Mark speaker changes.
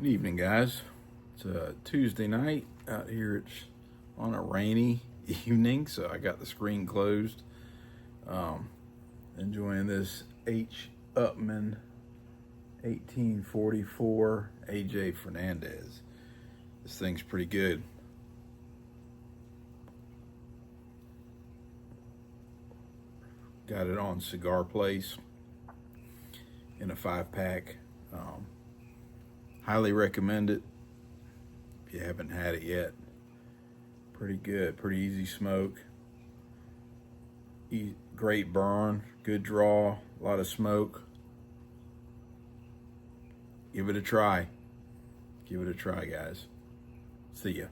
Speaker 1: Good evening, guys. It's a Tuesday night out here. It's on a rainy evening, so I got the screen closed. Enjoying this Upmann 1844 AJ Fernandez. This thing's pretty good. Got it on Cigar Place in a 5-pack. Highly recommend it if you haven't had it yet. Pretty good, pretty easy smoke. Great burn, good draw, a lot of smoke. Give it a try. Give it a try, guys. See ya.